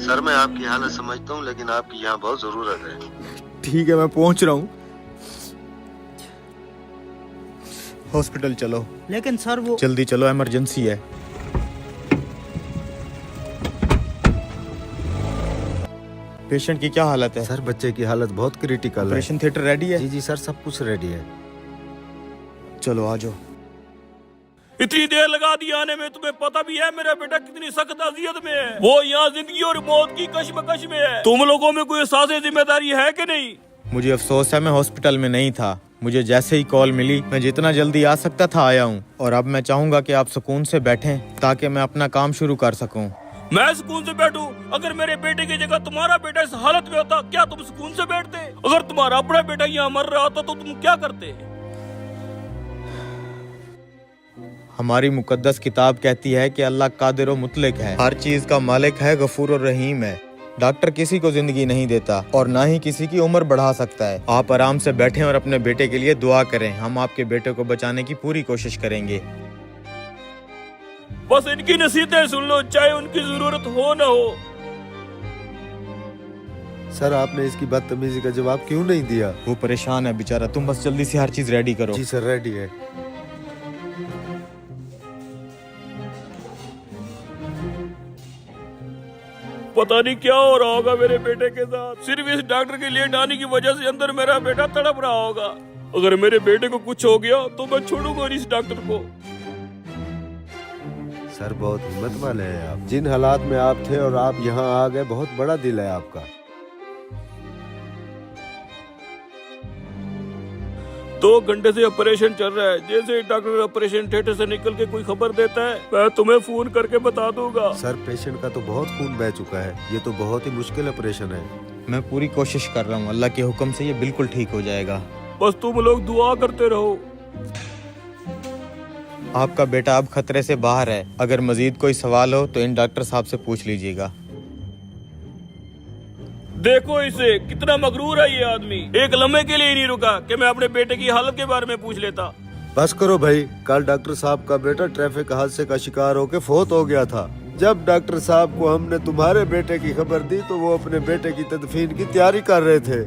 Sir मैं आपकी हालत समझता हूँ, लेकिन आपकी यहाँ बहुत जरूरत है। ठीक है, मैं पहुंच रहा हूँ। हॉस्पिटल चलो। लेकिन सर वो जल्दी चलो, इमरजेंसी है। पेशेंट की क्या हालत है? सर बच्चे की हालत बहुत क्रिटिकल है। ऑपरेशन थिएटर रेडी है? जी जी सर, सब कुछ रेडी है। चलो आ जाओ। इतनी देर लगा दी आने में, तुम्हें पता भी है मेरा बेटा कितनी सख्त अजियत में है। वो यहाँ जिंदगी और मौत की कश्मकश में है। तुम लोगों में कोई एहसास जिम्मेदारी है कि नहीं? मुझे अफसोस है, मैं हॉस्पिटल में नहीं था। मुझे जैसे ही कॉल मिली, मैं जितना जल्दी आ सकता था आया हूँ। और अब मैं चाहूंगा कि आप सुकून से बैठें ताकि मैं अपना काम शुरू कर सकूं। मैं सुकून से बैठूं? अगर मेरे बेटे की जगह तुम्हारा बेटा इस हालत में होता, क्या तुम सुकून से बैठते? अगर तुम्हारा अपना बेटा यहाँ मर रहा होता तो तुम क्या करते? हमारी मुकद्दस किताब कहती है कि अल्लाह कादिर व मुतलक है, हर चीज का मालिक है, गफूर और रहीम है। डॉक्टर किसी को जिंदगी नहीं देता और ना ही किसी की उम्र बढ़ा सकता है। आप आराम से बैठें और अपने बेटे के लिए दुआ करें। हम आपके बेटे को बचाने की पूरी कोशिश करेंगे। बस इनकी नसीहतें सुन लो, चाहे उनकी जरूरत हो न हो। सर आपने इसकी बदतमीजी का जवाब क्यों नहीं दिया? वो परेशान है बेचारा, तुम बस जल्दी से हर चीज रेडी करो। जी सर, रेडी है। पता नहीं क्या हो रहा होगा मेरे बेटे के साथ। सिर्फ इस डॉक्टर के लिए आने की वजह से अंदर मेरा बेटा तड़प रहा होगा। अगर मेरे बेटे को कुछ हो गया तो मैं छोड़ूंगा इस डॉक्टर को। सर बहुत हिम्मत वाले हैं आप। जिन हालात में आप थे और आप यहाँ आ गए, बहुत बड़ा दिल है आपका। 2 घंटे से ऑपरेशन चल रहा है। जैसे ही डॉक्टर ऑपरेशन थिएटर से निकल के कोई खबर देता है, मैं तुम्हें फोन करके बता दूंगा। सर पेशेंट का तो बहुत खून बह चुका है, ये तो बहुत ही मुश्किल ऑपरेशन है। मैं पूरी कोशिश कर रहा हूँ, अल्लाह के हुक्म से ये बिल्कुल ठीक हो जाएगा। बस तुम लोग दुआ करते रहो। आपका बेटा अब खतरे से बाहर है। अगर मजीद कोई सवाल हो तो इन डॉक्टर साहब से पूछ लीजिएगा। देखो इसे, कितना मगरूर है ये आदमी। एक लम्हे के लिए ही नहीं रुका कि मैं अपने बेटे की हालत के बारे में पूछ लेता। बस करो भाई, कल डॉक्टर साहब का बेटा ट्रैफिक हादसे का शिकार होकर फौत हो गया था। जब डॉक्टर साहब को हमने तुम्हारे बेटे की खबर दी तो वो अपने बेटे की तदफीन की तैयारी कर रहे थे।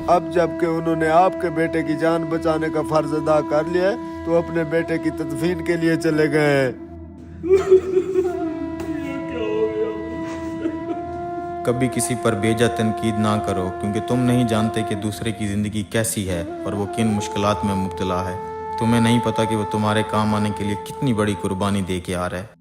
अब जबकि उन्होंने आपके बेटे की जान बचाने का फर्ज अदा कर लिया है, तो अपने बेटे की तदफीन के लिए चले गए हैं। कभी किसी पर बेजा तनकीद ना करो, क्योंकि तुम नहीं जानते कि दूसरे की जिंदगी कैसी है और वो किन मुश्किलात में मुब्तला है। तुम्हें नहीं पता कि वो तुम्हारे काम आने के लिए कितनी बड़ी कुर्बानी दे के आ रहा है।